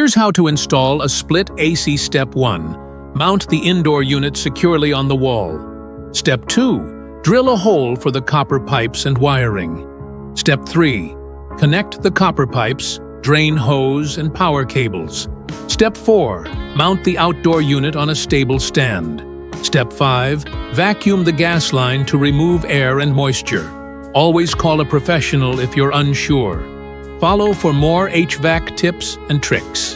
Here's how to install a split AC. Step 1. Mount the indoor unit securely on the wall. Step 2. Drill a hole for the copper pipes and wiring. Step 3. Connect the copper pipes, drain hose, and power cables. Step 4. Mount the outdoor unit on a stable stand. Step 5. Vacuum the gas line to remove air and moisture. Always call a professional if you're unsure. Follow for more HVAC tips and tricks.